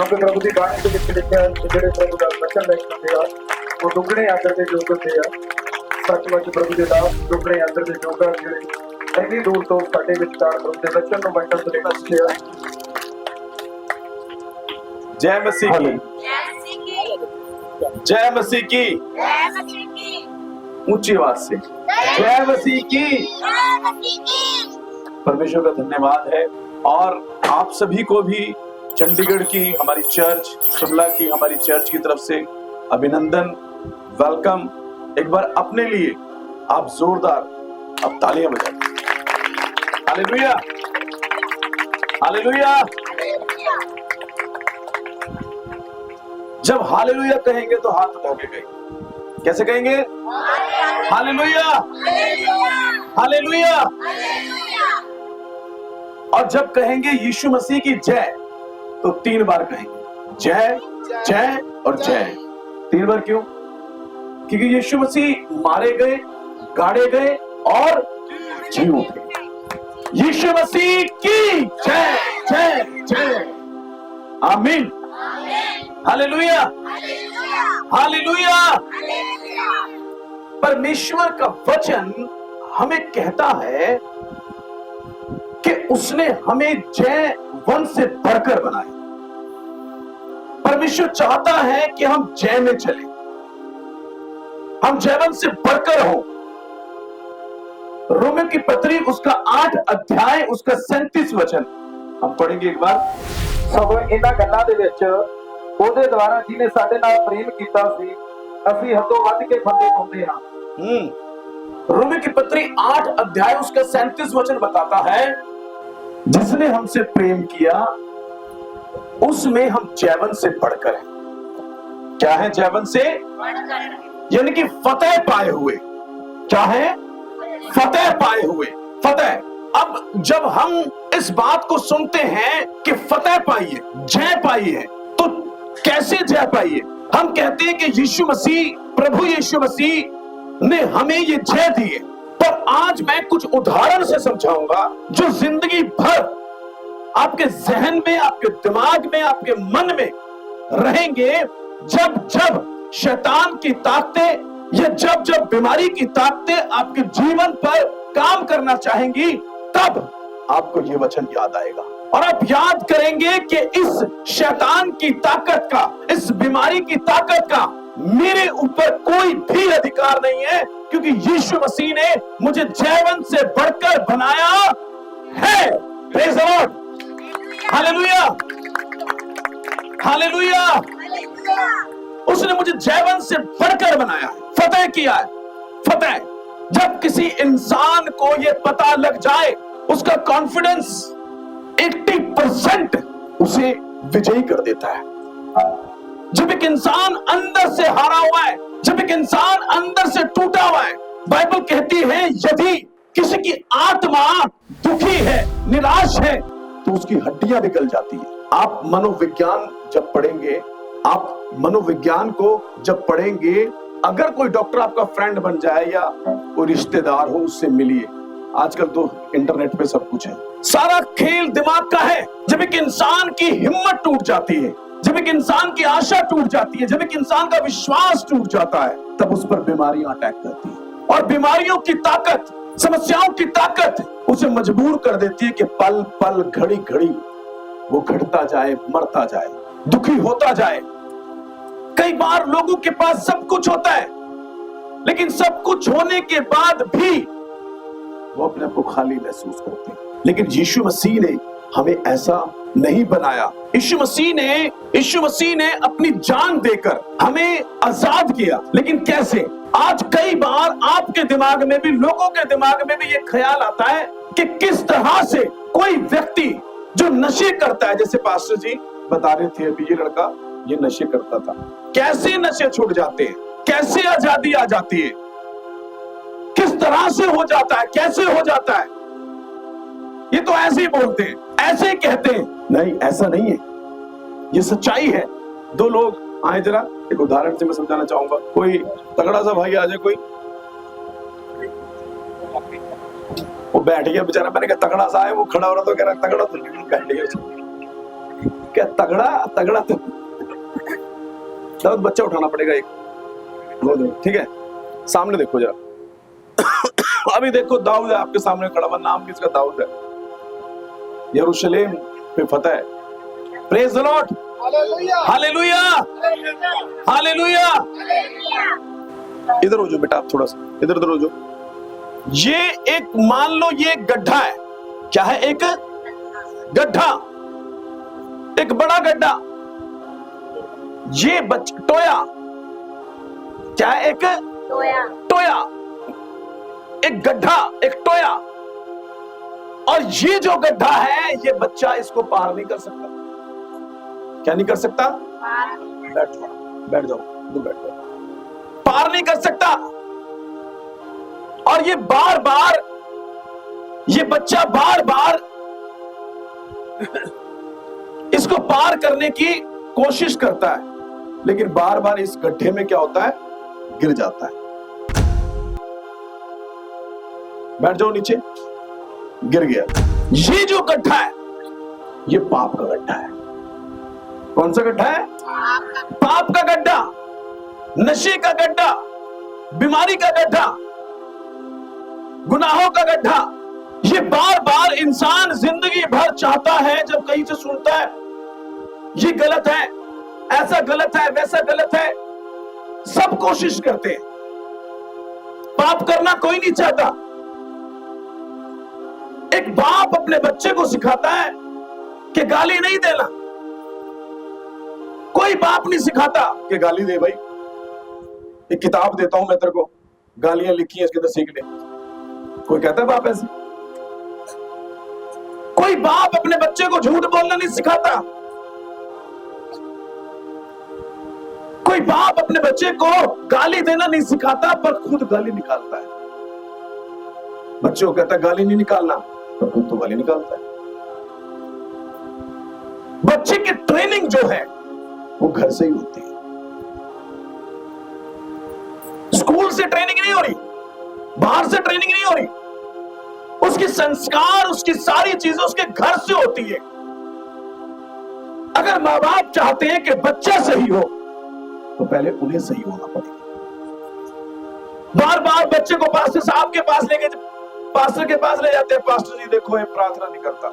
क्योंकि प्रभु की बाणी के विच लिखा है कि जेड़े प्रभु का वचन लिखते हैं वो दुगने आदर के योग होते हैं। सचमुच प्रभु के दास दुगने आदर के योग जेड़े ਇੰਨੀ ਦੂਰ ਤੋਂ ਸਾਡੇ ਵਿਚਕਾਰ ਪ੍ਰਭੂ ਦੇ ਵਚਨ ਨੂੰ ਵੰਡਣ ਦੇ ਲਈ ਪਹੁੰਚੇ ਆ। जय मसीह की, जय मसीह की, ऊंची आवाज से जय मसीह की। परमेश्वर का धन्यवाद है। और आप सभी को भी चंडीगढ़ की हमारी चर्च, शिमला की हमारी चर्च की तरफ से अभिनंदन, वेलकम। एक बार अपने लिए आप जोरदार अब तालियां बजाएं। Hallelujah, hallelujah. जब हालेलुया कहेंगे तो हाथ उठा के कहेंगे। कैसे कहेंगे? Hallelujah, hallelujah. और जब कहेंगे यीशु मसीह की जय तो 3 बार कहेंगे, जय जय और जय। 3 बार क्यों? क्योंकि यीशु मसीह मारे गए, गाड़े गए और जी उठे। यीशु मसीह की जय जय जय। आमीन, हालेलुया, हालेलुया। परमेश्वर का वचन हमें कहता है कि उसने हमें जय वन से बढ़कर बनाया। परमेश्वर चाहता है कि हम जय में चले, हम जयवन से बढ़कर हो। रोमियो की पत्री उसका 8 अध्याय उसका 37 वचन हम पढ़ेंगे एक बार। ਸਗੋਂ ਇਹਨਾਂ ਗੱਲਾਂ ਦੇ ਵਿੱਚ ਉਹਦੇ ਦੁਆਰਾ ਜਿਹਨੇ ਸਾਡੇ ਨਾਲ ਪ੍ਰੇਮ ਕੀਤਾ ਸੀ ਅਸੀਂ ਹੱਦੋਂ ਵੱਧ ਕੇ ਫੰਦੇ ਪਾਉਂਦੇ ਹਾਂ। रोमियो की पत्री 8 अध्याय उसका 37 वचन बताता है, जिसने हमसे प्रेम किया उसमें हम जयवन से बढ़कर हैं। क्या है? जयवन से यानी कि फतेह पाए हुए। क्या है? फतेह पाए हुए, फतेह। अब जब हम इस बात को सुनते हैं कि फतेह पाई है, जय पाई है, तो कैसे जय पाई है? हम कहते हैं कि यीशु मसीह, प्रभु यीशु मसीह ने हमें ये जय दी है। पर आज मैं कुछ उदाहरण से समझाऊंगा जो जिंदगी भर आपके जहन में, आपके दिमाग में, आपके मन में रहेंगे। जब जब शैतान की ताकतें या जब जब बीमारी की ताकतें आपके जीवन पर काम करना चाहेंगी, तब आपको ये वचन याद आएगा और आप याद करेंगे कि इस शैतान की ताकत का, इस बीमारी की ताकत का मेरे ऊपर कोई भी अधिकार नहीं है, क्योंकि यीशु मसीह ने मुझे जयवन से बढ़कर बनाया है। Praise the Lord, hallelujah, hallelujah. उसने मुझे जयवन से बढ़कर बनाया है, फतेह किया है। फतेह, जब किसी इंसान को यह पता लग जाए, उसका कॉन्फिडेंस 80% उसे विजयी कर देता है। जब एक इंसान अंदर से हारा हुआ है, जब एक इंसान अंदर से टूटा हुआ है, बाइबल कहती है यदि किसी की आत्मा दुखी है, निराश है, तो उसकी हड्डियां निकल जाती है। आप मनोविज्ञान जब पढ़ेंगे, आप मनोविज्ञान को जब पढ़ेंगे, अगर कोई डॉक्टर आपका फ्रेंड बन जाए या कोई रिश्तेदार हो, उससे मिलिए। आजकल तो इंटरनेट पे सब कुछ है। सारा खेल दिमाग का है। जब एक इंसान की हिम्मत टूट जाती है, जब एक इंसान की आशा टूट जाती है, जब एक इंसान का विश्वास टूट जाता है, तब उस पर बीमारियां अटैक करती है। और बीमारियों की ताकत, समस्याओं की ताकत उसे मजबूर कर देती है कि पल पल, घड़ी घड़ी वो घटता जाए, मरता जाए, दुखी होता जाए। कई बार लोगों के पास सब कुछ होता है, लेकिन सब कुछ होने के बाद भी वो अपने आप को खाली महसूस करते हैं। लेकिन यीशु मसीह ने हमें ऐसा नहीं बनाया। यीशु मसीह ने अपनी जान देकर हमें आजाद किया। लेकिन कैसे? आज कई बार आपके दिमाग में भी, लोगों के दिमाग में भी ये ख्याल आता है कि किस तरह से कोई व्यक्ति जो नशे करता है, जैसे पास्टर जी बता रहे थे अभी, ये लड़का ये नशे करता था, कैसे नशे छूट जाते हैं, कैसे आजादी आ जाती है, किस तरह से हो जाता है, कैसे हो जाता है। ये तो ऐसे ही बोलते हैं, ऐसे ही कहते हैं। नहीं, ऐसा नहीं है, ये सच्चाई है। 2 लोग आए, जरा एक उदाहरण से मैं समझाना चाहूंगा। कोई तगड़ा सा भाई आ जाए, कोई वो बैठ गया बेचारा, मैंने कहा तगड़ा सा है, वो खड़ा हो रहा तो कह रहा तगड़ा तो नहीं, बैठ गया। क्या तगड़ा तगड़ा तो दाऊद बच्चा उठाना पड़ेगा एक, ठीक है। सामने देखो जरा। अभी देखो दाऊद है आपके सामने खड़ा हुआ, नाम किसका? दाऊद है। यरूशलेम पे फतह है। Praise the Lord, hallelujah, hallelujah. इधर हो जाओ बेटा, आप थोड़ा सा इधर उधर हो जाओ। ये एक, मान लो ये एक गड्ढा है। क्या है? एक गड्ढा, एक बड़ा गड्ढा। ये टोया, क्या है? एक टोया, एक गड्ढा, एक टोया। और ये जो गड्ढा है, ये बच्चा इसको पार नहीं कर सकता। क्या नहीं कर सकता? बैठ जाओ, बैठ जाओ, बैठ जाओ। पार नहीं कर सकता। और ये बार बार, ये बच्चा बार बार इसको पार करने की कोशिश करता है, लेकिन बार बार इस गड्ढे में क्या होता है? गिर जाता है। बैठ जाओ नीचे। गिर गया। ये जो गड्ढा है, ये पाप का गड्ढा है। कौन सा गड्ढा है? पाप का गड्ढा, नशे का गड्ढा, बीमारी का गड्ढा, गुनाहों का गड्ढा। ये बार बार इंसान जिंदगी भर चाहता है, जब कहीं से सुनता है ये गलत है, ऐसा गलत है, वैसा गलत है, सब कोशिश करते हैं। पाप करना कोई नहीं चाहता। एक बाप अपने बच्चे को सिखाता है कि गाली नहीं देना। कोई बाप नहीं सिखाता कि गाली दे। भाई एक किताब देता हूं मैं तेरे को, गालियां लिखी है इसके अंदर, सीख ले। कोई कहता है बाप ऐसे? कोई बाप अपने बच्चे को झूठ बोलना नहीं सिखाता। कोई बाप अपने बच्चे को गाली देना नहीं सिखाता, पर खुद गाली निकालता है। बच्चे को कहता है गाली नहीं निकालना, पर खुद तो गाली निकालता है। बच्चे की ट्रेनिंग जो है वो घर से ही होती है। स्कूल से ट्रेनिंग नहीं हो रही, बाहर से ट्रेनिंग नहीं हो रही। उसके संस्कार, उसकी सारी चीजें उसके घर से होती है। अगर माँ बाप चाहते हैं कि बच्चा सही हो, तो पहले उन्हें सही होना पड़ेगा। बार बार बच्चे को पास्टर साहब के पास पास्टर के पास ले जाते हैं। पास्टर जी देखो, ये प्रार्थना नहीं करता,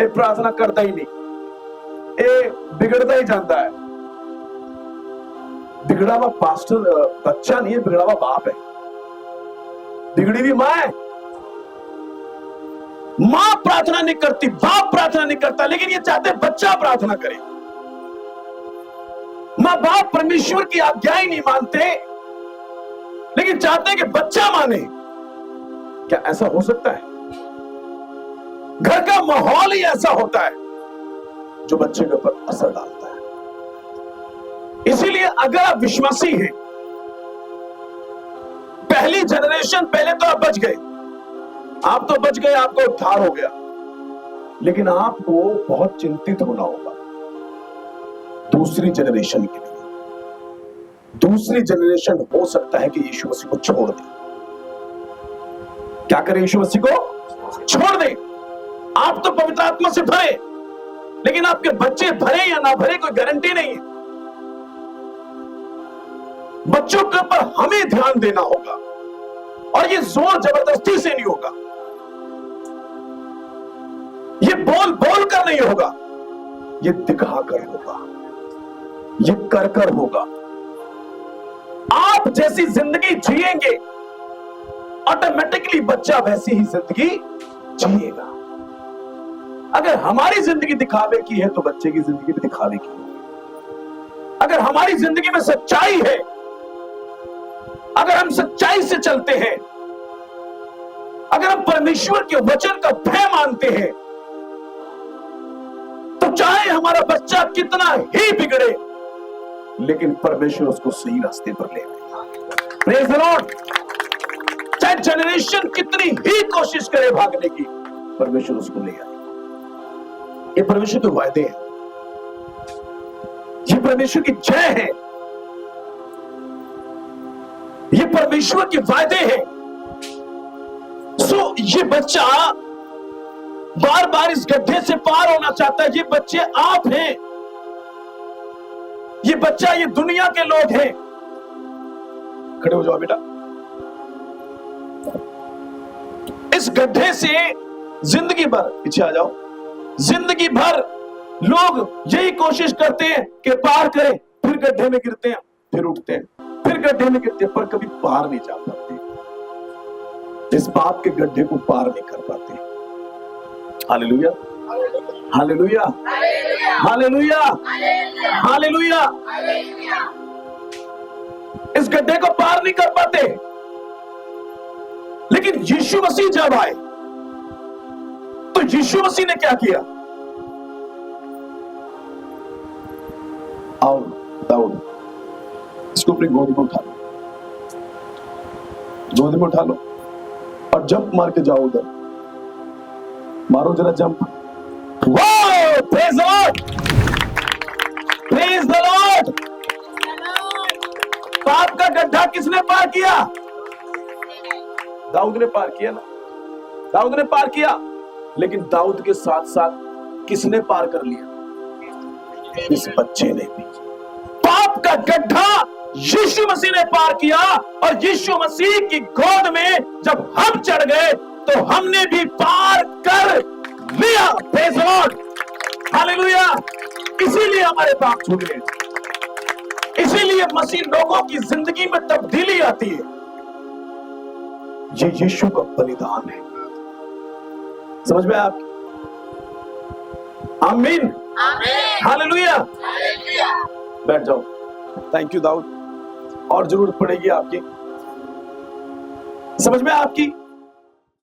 ये प्रार्थना करता ही नहीं, ये बिगड़ता ही जाता है। बिगड़ा हुआ पास्टर बच्चा नहीं है, बिगड़ा हुआ बाप है, बिगड़ी हुई मां है। मां प्रार्थना नहीं करती, बाप प्रार्थना नहीं करता, लेकिन ये चाहते बच्चा प्रार्थना करे। मां बाप परमेश्वर की आज्ञाएं नहीं मानते, लेकिन चाहते हैं कि बच्चा माने। क्या ऐसा हो सकता है? घर का माहौल ही ऐसा होता है जो बच्चे के ऊपर असर डालता है। इसीलिए अगर आप विश्वासी हैं, पहली जनरेशन, पहले तो आप बच गए, आप तो बच गए, आपको उद्धार हो गया, लेकिन आपको बहुत चिंतित होना होगा दूसरी जनरेशन के लिए। दूसरी जनरेशन हो सकता है कि यीशु मसीह को छोड़ दे। क्या करे? यीशु मसीह को छोड़ दे। आप तो पवित्र आत्मा से भरे, लेकिन आपके बच्चे भरे या ना भरे कोई गारंटी नहीं है। बच्चों के ऊपर हमें ध्यान देना होगा, और ये जोर जबरदस्ती से नहीं होगा, ये बोल बोल कर नहीं होगा, ये दिखा कर होगा, ये कर कर होगा। आप जैसी जिंदगी जिएंगे, ऑटोमेटिकली बच्चा वैसी ही जिंदगी जिएगा। अगर हमारी जिंदगी दिखावे की है, तो बच्चे की जिंदगी भी दिखावे की है। अगर हमारी जिंदगी में सच्चाई है, अगर हम सच्चाई से चलते हैं, अगर हम परमेश्वर के वचन का भय मानते हैं, तो चाहे हमारा बच्चा कितना ही बिगड़े, लेकिन परमेश्वर उसको सही रास्ते पर ले आएगा। Praise the Lord. चाहे जनरेशन कितनी ही कोशिश करे भागने की, परमेश्वर उसको ले आएगा। ये परमेश्वर के वायदे हैं, ये परमेश्वर की जय है, ये परमेश्वर के वायदे हैं। सो ये बच्चा बार बार इस गड्ढे से पार होना चाहता है। ये बच्चे आप हैं, ये बच्चा, ये दुनिया के लोग हैं। खड़े हो जाओ बेटा। इस गड्ढे से जिंदगी भर, पीछे आ जाओ, जिंदगी भर लोग यही कोशिश करते हैं कि पार करें, फिर गड्ढे में गिरते हैं, फिर उठते हैं, फिर गड्ढे में गिरते हैं, पर कभी पार नहीं जा पाते। इस बात के गड्ढे को पार नहीं कर पाते। Hallelujah, hallelujah, hallelujah, hallelujah. इस गड्ढे को पार नहीं कर पाते। लेकिन यीशु मसीह जब आए तो यीशु मसीह ने क्या किया? आओ दाऊद, इसको अपनी गोद में उठा लो, गोद में उठा लो और जंप मार के जाओ उधर। मारो जरा जंप। वाह, praise the Lord, praise the Lord. पाप का गड्ढा किसने पार किया? दाऊद ने पार किया ना, दाऊद ने पार किया। लेकिन दाऊद के साथ साथ किसने पार कर लिया? इस बच्चे ने भी। पाप का गड्ढा यीशु मसीह ने पार किया, और यीशु मसीह की गोद में जब हम चढ़ गए तो हमने भी पार कर लिया। Praise the Lord, hallelujah. इसीलिए हमारे पाप छूट गए, इसीलिए मसीह लोगों की जिंदगी में तब्दीली आती है। ये यीशु का बलिदान है। समझ में आप? आमीन, हालेलुया। बैठ जाओ। Thank you Dawood. और जरूरत पड़ेगी आपकी, समझ में आपकी?